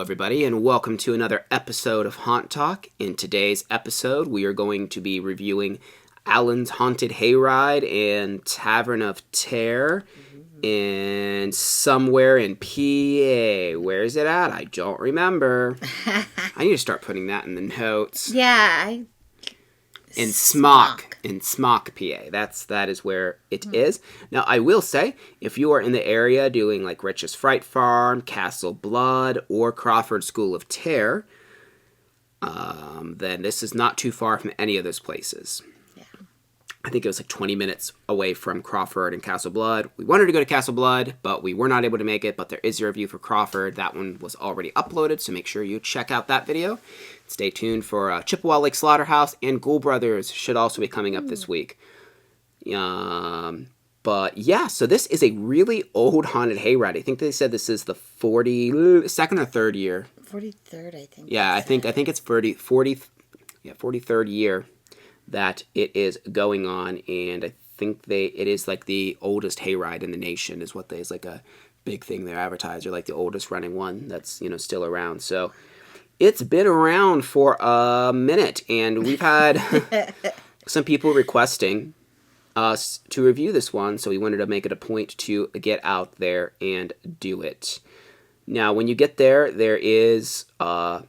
everybody, and welcome to another episode of Haunt Talk. In today's episode, we are going to be reviewing Alan's Haunted Hayride and Tavern of Terror in somewhere in PA. Where is it at? I don't remember. I need to start putting that in the notes. Yeah. In Smock, PA. That is where it is. Now, I will say, if you are in the area doing like Rich's Fright Farm, Castle Blood, or Crawford School of Terror, then this is not too far from any of those places. Yeah. I think it was like 20 minutes away from Crawford and Castle Blood. We wanted to go to Castle Blood, but we were not able to make it. But there is a review for Crawford. That one was already uploaded, so make sure you check out that video. Stay tuned for Chippewa Lake Slaughterhouse, and Ghoul Brothers should also be coming up this week. But yeah, so this is a really old haunted hayride. I think they said this is the 42nd or 3rd year. 43rd, I think. Yeah, I think it's 43rd year that it is going on, and I think it is like the oldest hayride in the nation is what is like a big thing they advertise, or like the oldest running one that's still around. So it's been around for a minute, and we've had some people requesting us to review this one, so we wanted to make it a point to get out there and do it. Now, when you get there, there is, as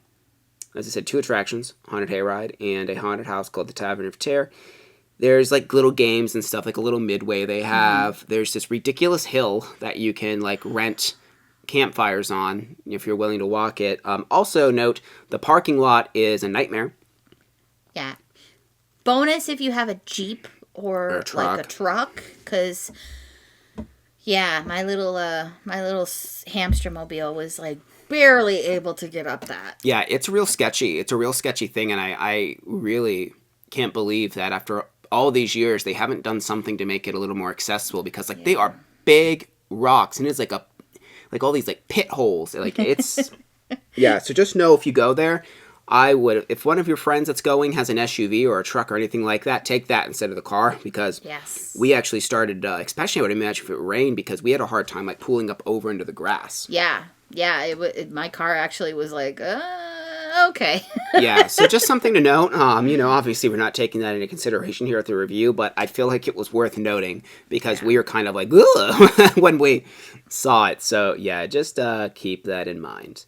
I said, 2 attractions, Haunted Hayride and a haunted house called the Tavern of Terror. There's like little games and stuff, like a little midway they have. There's this ridiculous hill that you can like rent campfires on if you're willing to walk it. Also note, the parking lot is a nightmare. Yeah. Bonus if you have a Jeep or a like a truck, because yeah, my little hamster mobile was like barely able to get up that. Yeah, it's real sketchy. It's a real sketchy thing, and I really can't believe that after all these years they haven't done something to make it a little more accessible, because like they are big rocks, and it's like all these like pit holes. Like it's yeah. So just know if you go there, I would, if one of your friends that's going has an SUV or a truck or anything like that, take that instead of the car, because we actually started, especially I would imagine if it rained, because we had a hard time like pulling up over into the grass. Yeah. My car actually was like, okay. Yeah, so just something to note. Obviously we're not taking that into consideration here at the review, but I feel like it was worth noting, because we were kind of like, ugh, when we saw it. So yeah, just keep that in mind.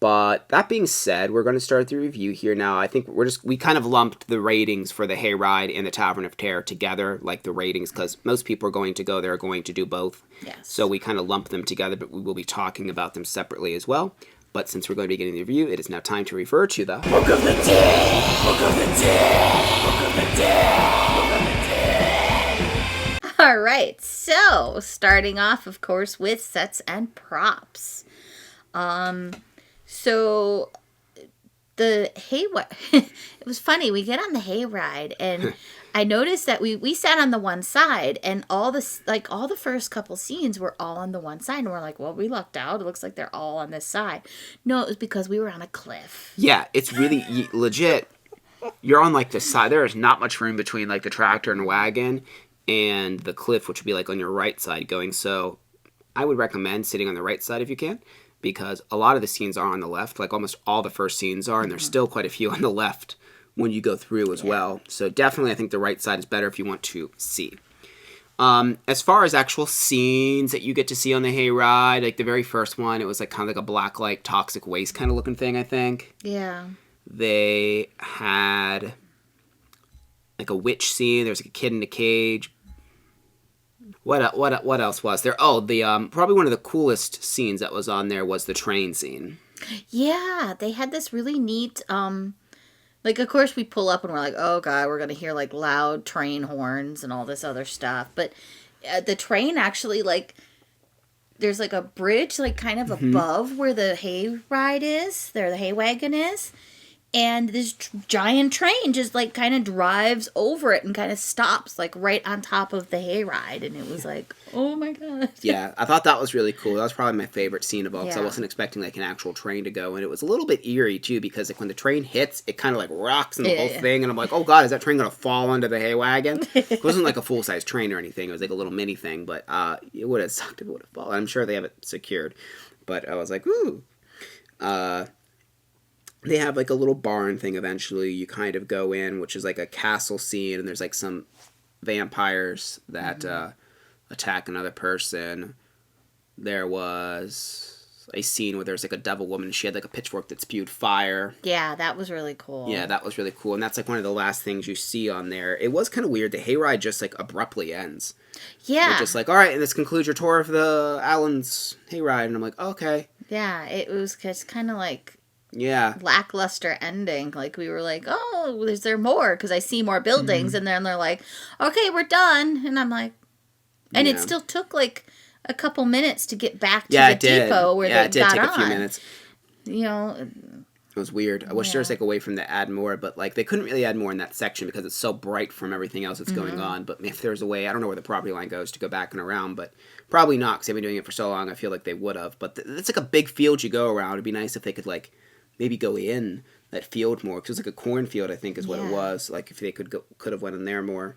But that being said, we're going to start the review here now. I think we kind of lumped the ratings for the Hayride and the Tavern of Terror together, like the ratings, because most people are going to go there are going to do both. Yes. So we kind of lumped them together, but we will be talking about them separately as well. But since we're going to be getting the review, it is now time to refer to the Book of the Dead! Book of the Dead! Book of the Dead! Book of the Dead! All right, so starting off, of course, with sets and props. So the it was funny. We get on the hayride, and I noticed that we sat on the one side, and all the first couple scenes were all on the one side, and we're like, well, we lucked out. It looks like they're all on this side. No, it was because we were on a cliff. Yeah, it's really legit. You're on like the side. There is not much room between like the tractor and wagon and the cliff, which would be like on your right side going. So I would recommend sitting on the right side if you can, because a lot of the scenes are on the left, like almost all the first scenes are, and there's still quite a few on the left when you go through as well. So definitely I think the right side is better if you want to see. As far as actual scenes that you get to see on the hayride, like the very first one, it was like kind of like a black light toxic waste kind of looking thing, I think. Yeah. They had like a witch scene. There's like a kid in a cage. What else was there? Oh, the probably one of the coolest scenes that was on there was the train scene. Yeah, they had this really neat, like, of course we pull up and we're like, oh god, we're gonna hear like loud train horns and all this other stuff. But the train actually, like, there's like a bridge like kind of above where the hayride is, there the hay wagon is. And this giant train just, like, kind of drives over it and kind of stops, like, right on top of the hayride. And it was like, oh, my God. Yeah, I thought that was really cool. That was probably my favorite scene of all, because I wasn't expecting, like, an actual train to go. And it was a little bit eerie, too, because, like, when the train hits, it kind of, like, rocks in the whole thing. And I'm like, oh, God, is that train going to fall onto the hay wagon? It wasn't, like, a full-size train or anything. It was, like, a little mini thing. But it would have sucked if it would have fallen. I'm sure they have it secured. But I was like, ooh. They have like a little barn thing eventually. You kind of go in, which is like a castle scene, and there's like some vampires that attack another person. There was a scene where there's like a devil woman. She had like a pitchfork that spewed fire. Yeah, that was really cool. Yeah, that was really cool. And that's like one of the last things you see on there. It was kind of weird. The hayride just like abruptly ends. Yeah. They're just like, all right, and this concludes your tour of the Allen's hayride. And I'm like, okay. Yeah, it was just kind of like Yeah. lackluster ending. Like we were like, oh, is there more? Because I see more buildings, and then they're like, okay, we're done. And I'm like, and it still took like a couple minutes to get back to the depot where they got on. Yeah, it did take a few minutes. You know, it was weird. I wish there was like a way from to add more, but like they couldn't really add more in that section because it's so bright from everything else that's going on. But if there's a way, I don't know where the property line goes to go back and around, but probably not because they've been doing it for so long. I feel like they would have. But it's like a big field you go around. It'd be nice if they could like maybe go in that field more because it was like a cornfield, I think, is what it was. Like if they could have went in there more.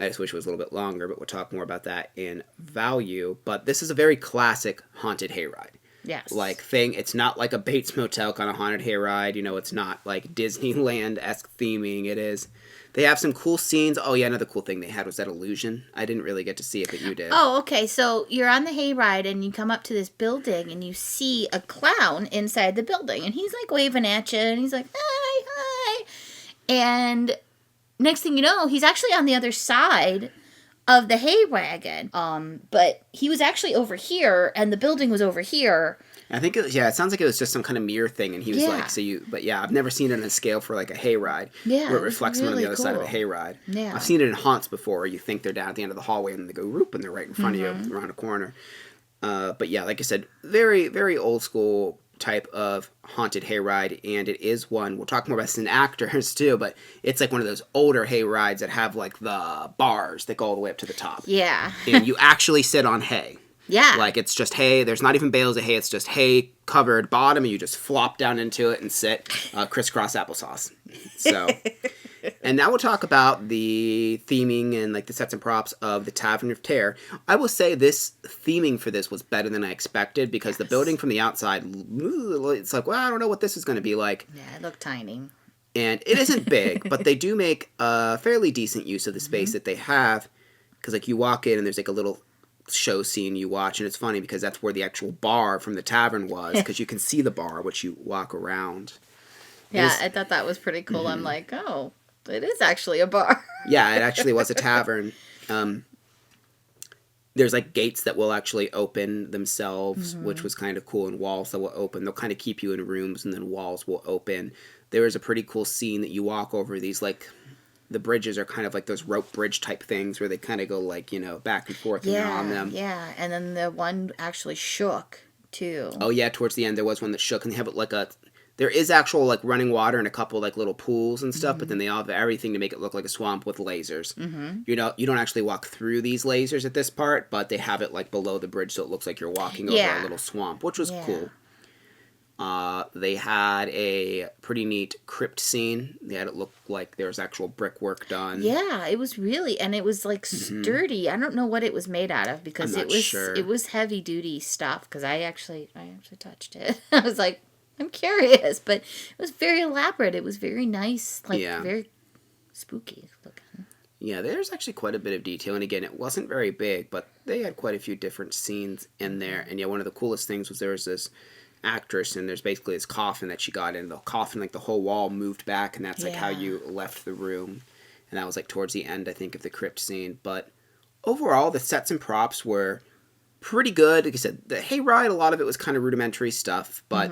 I just wish it was a little bit longer, but we'll talk more about that in value. But this is a very classic haunted hayride. Yes. Like thing, it's not like a Bates Motel kind of haunted hayride. You know, it's not like Disneyland-esque theming. It is. They have some cool scenes. Oh yeah, another cool thing they had was that illusion. I didn't really get to see it, but you did. Oh, okay. So you're on the hayride and you come up to this building and you see a clown inside the building, and he's like waving at you, and he's like, "Hi, hi," and next thing you know, he's actually on the other side of the hay wagon. But he was actually over here, and the building was over here. I think it sounds like it was just some kind of mirror thing, and he was like, but yeah, I've never seen it on a scale for like a hayride. Yeah. Where it reflects really on the other side of a hayride. Yeah. I've seen it in haunts before, where you think they're down at the end of the hallway, and then they go whoop, and they're right in front of you around a corner. But yeah, like I said, very, very old school type of haunted hayride, and it is one, we'll talk more about this in actors too, but it's like one of those older hayrides that have like the bars that go all the way up to the top. Yeah. And you actually sit on hay. Yeah. Like it's just hay, there's not even bales of hay, it's just hay covered bottom, and you just flop down into it and sit crisscross applesauce. So and now we'll talk about the theming and like the sets and props of the Tavern of Terror. I will say this theming for this was better than I expected because the building from the outside, it's like, well, I don't know what this is going to be like. Yeah, it looked tiny. And it isn't big, but they do make a fairly decent use of the space that they have because like you walk in and there's like a little show scene you watch, and it's funny because that's where the actual bar from the tavern was because you can see the bar which you walk around. Yeah, I thought that was pretty cool. I'm like, oh, it is actually a bar. Yeah, it actually was a tavern. There's like gates that will actually open themselves, which was kind of cool, and walls that will open. They'll kind of keep you in rooms, and then walls will open. There is a pretty cool scene that you walk over these, like, the bridges are kind of like those rope bridge type things where they kind of go like, you know, back and forth and you're on them. Yeah, and then the one actually shook too. Oh yeah, towards the end there was one that shook, and they have like there is actual like running water and a couple like little pools and stuff, but then they all have everything to make it look like a swamp with lasers. You know, you don't actually walk through these lasers at this part, but they have it like below the bridge so it looks like you're walking over a little swamp, which was cool. They had a pretty neat crypt scene. They had it look like there was actual brickwork done. Yeah, it was really, and it was like sturdy. I don't know what it was made out of because it was heavy duty stuff. Because I actually touched it. I was like, I'm curious, but it was very elaborate. It was very nice, like very spooky looking. Yeah, there's actually quite a bit of detail, and again, it wasn't very big, but they had quite a few different scenes in there. And yeah, one of the coolest things was there was this actress, and there's basically this coffin that she got in. The coffin, like the whole wall moved back, and that's like how you left the room. And that was like towards the end, I think, of the crypt scene. But overall, the sets and props were pretty good. Like I said, the hayride, a lot of it was kind of rudimentary stuff, but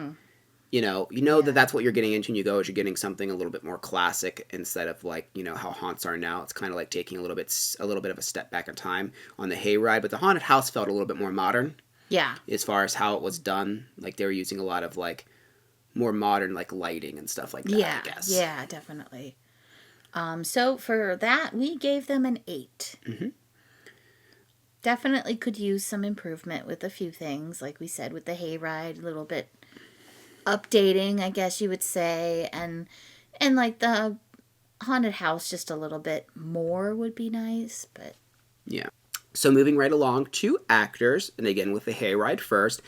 you know that that's what you're getting into when you go, is you're getting something a little bit more classic instead of like, you know, how haunts are now. It's kind of like taking a little bit of a step back in time on the hayride, but the haunted house felt a little bit more modern. Yeah. As far as how it was done, like they were using a lot of like more modern like lighting and stuff like that, I guess. Yeah, definitely. So for that, we gave them an 8. Definitely could use some improvement with a few things, like we said with the hayride, a little bit updating, I guess you would say, and like the haunted house just a little bit more would be nice, but yeah. So moving right along to actors, and again with the hayride first,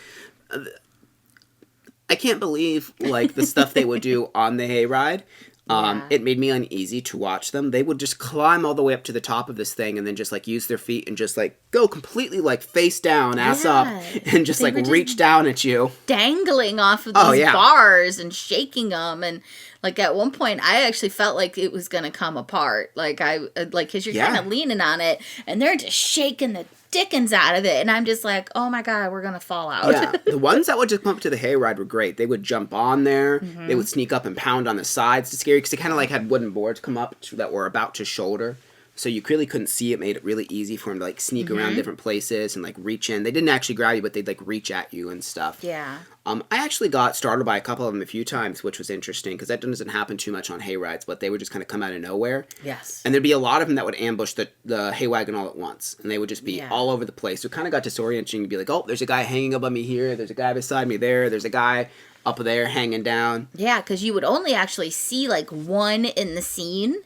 I can't believe, like, the stuff they would do on the hayride. Yeah. It made me uneasy to watch them. They would just climb all the way up to the top of this thing and then just, like, use their feet and just, like, go completely, like, face down, ass up, and just, like, reach down at you. Dangling off of these bars and shaking them. And, like, at one point, I actually felt like it was going to come apart. Like, because you're kind of leaning on it, and they're just shaking the dickens out of it, and I'm just like, oh my god, we're gonna fall out. Yeah, the ones that would just come up to the hayride were great. They would jump on there, they would sneak up and pound on the sides to scare you, because they kind of like had wooden boards come up that were about to shoulder, so you really couldn't see it. Made it really easy for them to like sneak around different places and like reach in. They didn't actually grab you, but they'd like reach at you and stuff. Yeah. I actually got startled by a couple of them a few times, which was interesting, because that doesn't happen too much on hayrides, but they would just kind of come out of nowhere. Yes. And there'd be a lot of them that would ambush the hay wagon all at once, and they would just be all over the place. So it kind of got disorienting to be like, oh, there's a guy hanging above me here, there's a guy beside me there, there's a guy up there hanging down. Yeah, because you would only actually see like one in the scene,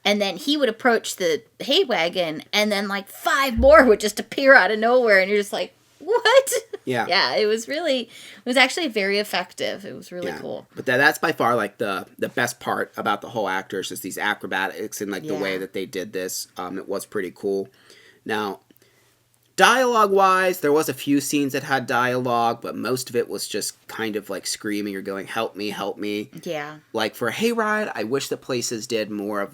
and then he would approach the hay wagon, and then like 5 more would just appear out of nowhere, and you're just like, what? Yeah. Yeah, it was actually very effective. It was really cool. But that's by far like the best part about the whole actors is these acrobatics and like the way that they did this. It was pretty cool. Now, dialogue-wise, there was a few scenes that had dialogue, but most of it was just kind of like screaming or going, help me, help me. Yeah. Like for a hayride, I wish that places did more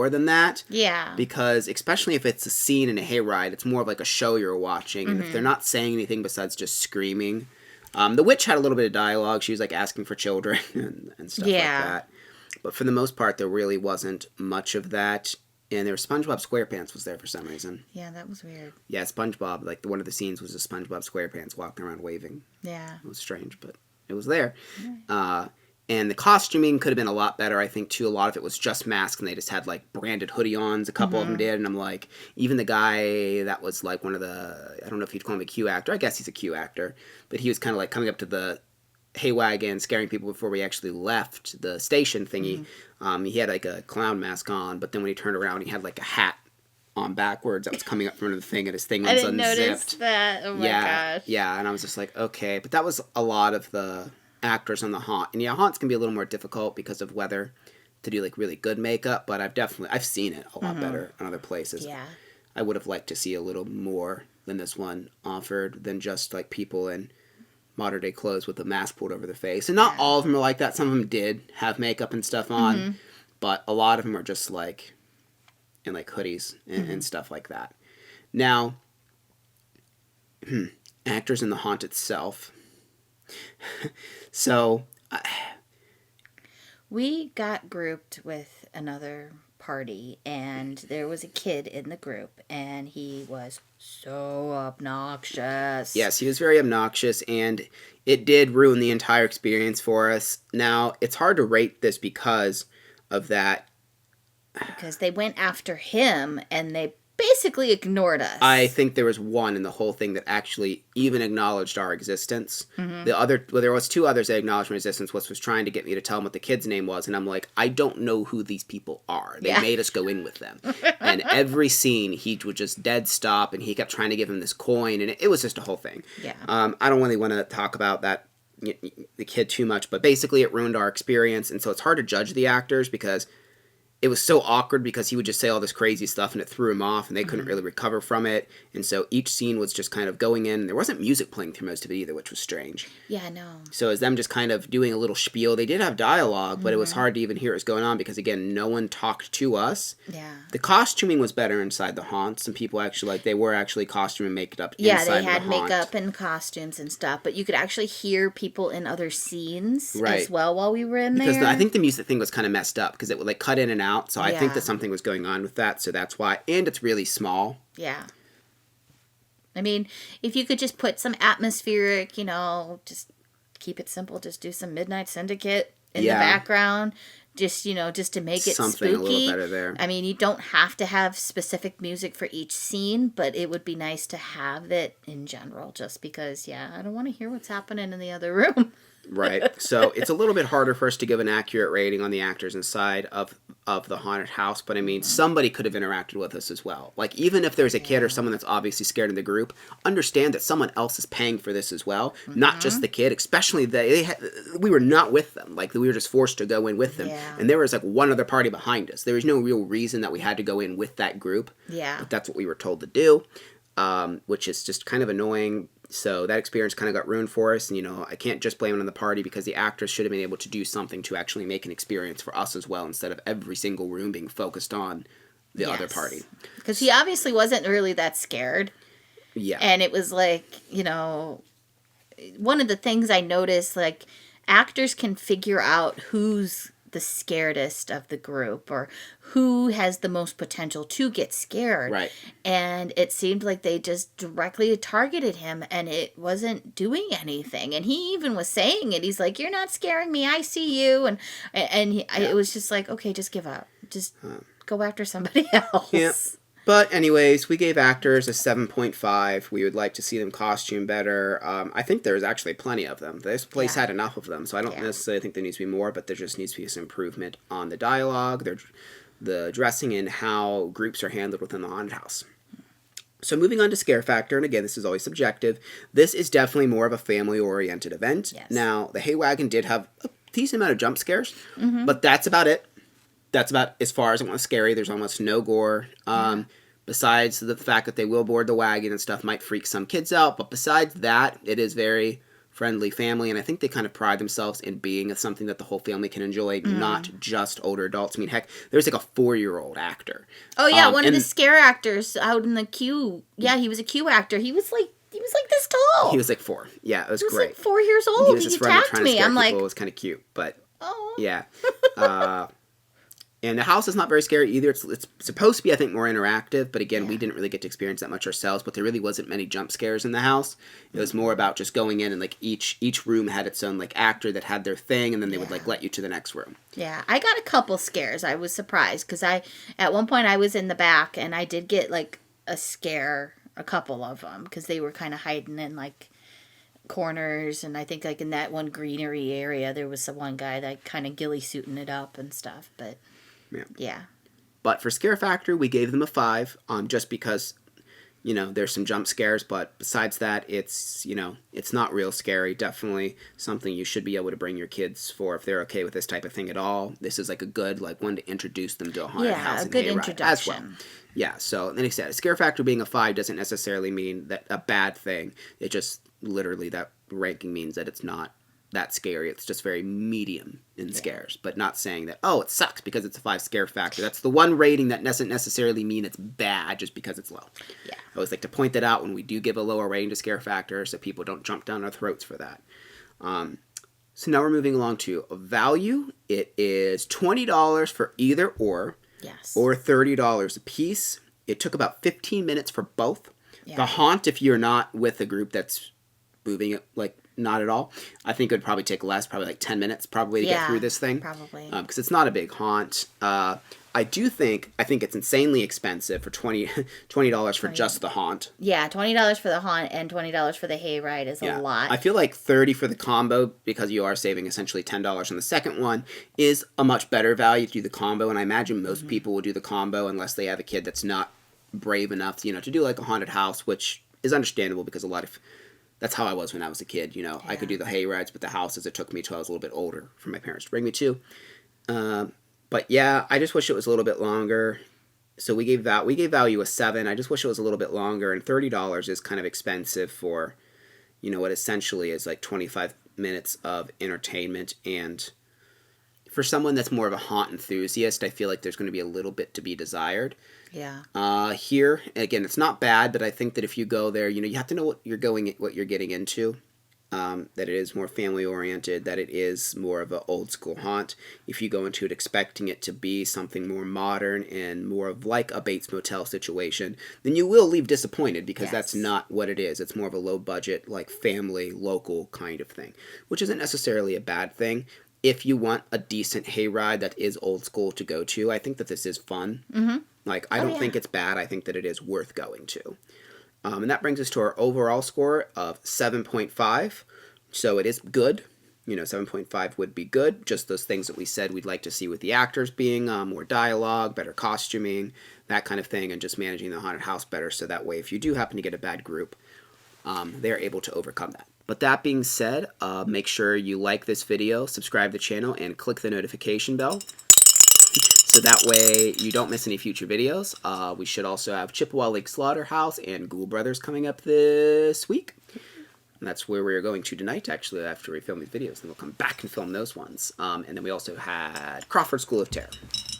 than that. Yeah. Because especially if it's a scene in a hayride, it's more of like a show you're watching. And if they're not saying anything besides just screaming. The witch had a little bit of dialogue. She was like asking for children and stuff like that. But for the most part, there really wasn't much of that. And there was SpongeBob SquarePants was there for some reason. Yeah, that was weird. Yeah, SpongeBob, like one of the scenes was a SpongeBob SquarePants walking around waving. Yeah. It was strange, but it was there. And the costuming could have been a lot better, I think, too. A lot of it was just masks, and they just had, like, branded hoodie-ons. A couple of them did, and I'm like, even the guy that was, like, one of the, I don't know if you'd call him a Q actor. I guess he's a Q actor. But he was kind of, like, coming up to the hay wagon, scaring people before we actually left the station thingy. He had, like, a clown mask on, but then when he turned around, he had, like, a hat on backwards that was coming up from under the thing, and his thing was unzipped. I didn't notice that. Oh, my gosh. Yeah, and I was just like, okay. But that was a lot of the actors on the haunt. And yeah, haunts can be a little more difficult because of weather to do like really good makeup, but I've seen it a lot better in other places. Yeah. I would have liked to see a little more than this one offered, than just like people in modern day clothes with a mask pulled over their face. And not all of them are like that. Some of them did have makeup and stuff on, but a lot of them are just like in like hoodies and stuff like that. Now, actors in the haunt itself. So, we got grouped with another party, and there was a kid in the group, and he was so obnoxious. Yes, he was very obnoxious, and it did ruin the entire experience for us. Now, it's hard to rate this because of that. Because they went after him, and they basically ignored us. I think there was one in the whole thing that actually even acknowledged our existence. There was 2 others that acknowledged my existence, was trying to get me to tell him what the kid's name was, and I'm like, I don't know who these people are. They made us go in with them. And every scene, he would just dead stop, and he kept trying to give him this coin, and it was just a whole thing. Yeah. I don't really want to talk about that, the kid, too much, but basically it ruined our experience, and so it's hard to judge the actors because it was so awkward, because he would just say all this crazy stuff and it threw him off and they couldn't really recover from it. And so each scene was just kind of going in. There wasn't music playing through most of it either, which was strange. Yeah, I know. So as them just kind of doing a little spiel, they did have dialogue, but it was hard to even hear what was going on because, again, no one talked to us. Yeah. The costuming was better inside the haunt. Some people actually, like, they were actually costume and makeup inside the haunt. Yeah, they had makeup and costumes and stuff, but you could actually hear people in other scenes as well while we were in there. Because I think the music thing was kind of messed up because it would, like, cut in and out. So I think that something was going on with that, so that's why. And it's really small. Yeah. I mean, if you could just put some atmospheric, just keep it simple, just do some Midnight Syndicate in the background, just to make it something spooky. A little better there. I mean, you don't have to have specific music for each scene, but it would be nice to have it in general, just because, I don't want to hear what's happening in the other room. Right. So it's a little bit harder for us to give an accurate rating on the actors inside of the haunted house, but I mean, somebody could have interacted with us as well. Like, even if there's a kid or someone that's obviously scared in the group, understand that someone else is paying for this as well, not just the kid, especially we were not with them. Like, we were just forced to go in with them. Yeah. And there was like one other party behind us. There was no real reason that we had to go in with that group. Yeah. But that's what we were told to do, which is just kind of annoying. So that experience kind of got ruined for us. And, you know, I can't just blame it on the party because the actors should have been able to do something to actually make an experience for us as well, instead of every single room being focused on the other party. Because he obviously wasn't really that scared. Yeah. And it was like, you know, one of the things I noticed, like, actors can figure out who's the scaredest of the group or who has the most potential to get scared. Right. And it seemed like they just directly targeted him and it wasn't doing anything. And he even was saying it. He's like, "You're not scaring me. I see you." And it was just like, okay, just give up. Just go after somebody else. Yeah. But anyways, we gave actors a 7.5. We would like to see them costume better. I think there's actually plenty of them. This place had enough of them, so I don't necessarily think there needs to be more, but there just needs to be some improvement on the dialogue, the dressing, and how groups are handled within the haunted house. So moving on to scare factor, and again, this is always subjective. This is definitely more of a family-oriented event. Yes. Now, the Hay Wagon did have a decent amount of jump scares, but that's about it. That's about as far as it went scary. There's almost no gore. Besides the fact that they will board the wagon and stuff might freak some kids out. But besides that, it is very friendly family. And I think they kind of pride themselves in being something that the whole family can enjoy, not just older adults. I mean, heck, there's like a 4-year-old actor. Oh, yeah. One of the scare actors out in the queue. Yeah, he was a queue actor. He was like this tall. He was like 4. Yeah, it was great. He was like 4 years old. He was just running, trying to scare I'm like, people. It was kind of cute. But, oh. yeah. And the house is not very scary either. It's supposed to be, I think, more interactive. But again, we didn't really get to experience that much ourselves. But there really wasn't many jump scares in the house. It was more about just going in and like each room had its own like actor that had their thing, and then they would like let you to the next room. Yeah, I got a couple scares. I was surprised because at one point I was in the back and I did get like a scare, a couple of them, because they were kind of hiding in like corners, and I think like in that one greenery area there was one guy that kind of ghillie suiting it up and stuff. But yeah. But for scare factor, we gave them a 5, just because, you know, there's some jump scares. But besides that, it's, you know, it's not real scary. Definitely something you should be able to bring your kids for if they're okay with this type of thing at all. This is like a good like one to introduce them to a haunted house. Yeah, a good introduction. As well. Yeah, so like I said, a scare factor being a 5 doesn't necessarily mean that a bad thing. It just literally, that ranking means that it's not that scary. It's just very medium in scares, but not saying that, oh, it sucks because it's a 5 scare factor. That's the one rating that doesn't necessarily mean it's bad just because it's low. Yeah. I always like to point that out when we do give a lower rating to scare factor so people don't jump down our throats for that. So now we're moving along to a value. It is $20 for either or. Yes. Or $30 a piece. It took about 15 minutes for both. Yeah. The haunt, if you're not with a group that's moving it, like, not at all, I think it would probably take less, probably like 10 minutes probably to get through this thing. Probably. Because it's not a big haunt. I think it's insanely expensive for $20 for just the haunt. Yeah, $20 for the haunt and $20 for the hayride is a lot. I feel like $30 for the combo, because you are saving essentially $10 on the second one, is a much better value to do the combo. And I imagine most people will do the combo unless they have a kid that's not brave enough to, to do like a haunted house, which is understandable because that's how I was when I was a kid. I could do the hay rides, but the houses, it took me till I was a little bit older for my parents to bring me to. But yeah, I just wish it was a little bit longer. So we gave value a 7. I just wish it was a little bit longer. And $30 is kind of expensive for, what essentially is like 25 minutes of entertainment. And for someone that's more of a haunt enthusiast, I feel like there's going to be a little bit to be desired. Yeah. Here, again, it's not bad, but I think that if you go there, you have to know what you're getting into. That it is more family oriented, that it is more of an old school haunt. If you go into it expecting it to be something more modern and more of like a Bates Motel situation, then you will leave disappointed because that's not what it is. It's more of a low budget, like family, local kind of thing, which isn't necessarily a bad thing. If you want a decent hayride that is old school to go to, I think that this is fun. Mm-hmm. I don't think it's bad. I think that it is worth going to. And that brings us to our overall score of 7.5. So it is good. 7.5 would be good. Just those things that we said we'd like to see with the actors being more dialogue, better costuming, that kind of thing, and just managing the haunted house better. So that way, if you do happen to get a bad group, they're able to overcome that. But that being said, make sure you like this video, subscribe to the channel, and click the notification bell. So that way you don't miss any future videos. We should also have Chippewa Lake Slaughterhouse and Ghoul Brothers coming up this week. And that's where we're going to tonight, actually, after we film these videos. And we'll come back and film those ones. And then we also had Crawford School of Terror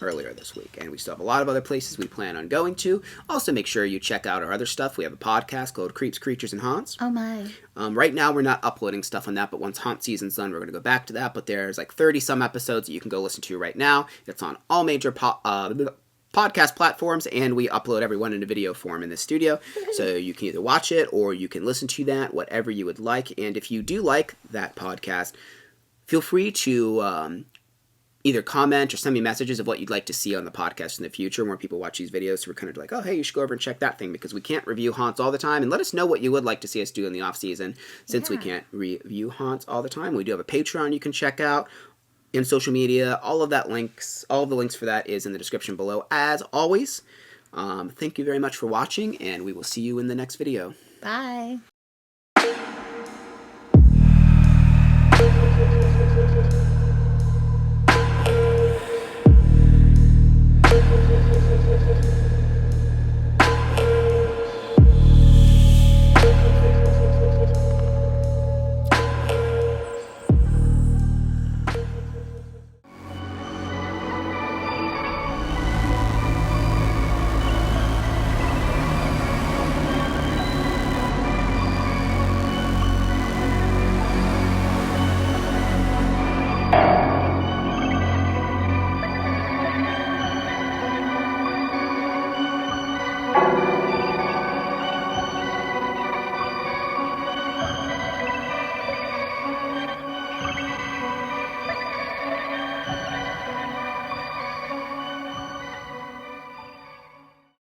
earlier this week. And we still have a lot of other places we plan on going to. Also, make sure you check out our other stuff. We have a podcast called Creeps, Creatures, and Haunts. Oh, my. Right now, we're not uploading stuff on that, but once haunt season's done, we're going to go back to that. But there's like 30-some episodes that you can go listen to right now. It's on all major podcast platforms, and we upload everyone in a video form in the studio. So you can either watch it or you can listen to that, whatever you would like. And if you do like that podcast, feel free to either comment or send me messages of what you'd like to see on the podcast in the future, more people watch these videos. So we're kind of like, oh, hey, you should go over and check that thing, because we can't review haunts all the time. And let us know what you would like to see us do in the off season, since we can't review haunts all the time. We do have a Patreon you can check out, in social media. All of the links for that is in the description below, as always. Thank you very much for watching, and we will see you in the next video. Bye.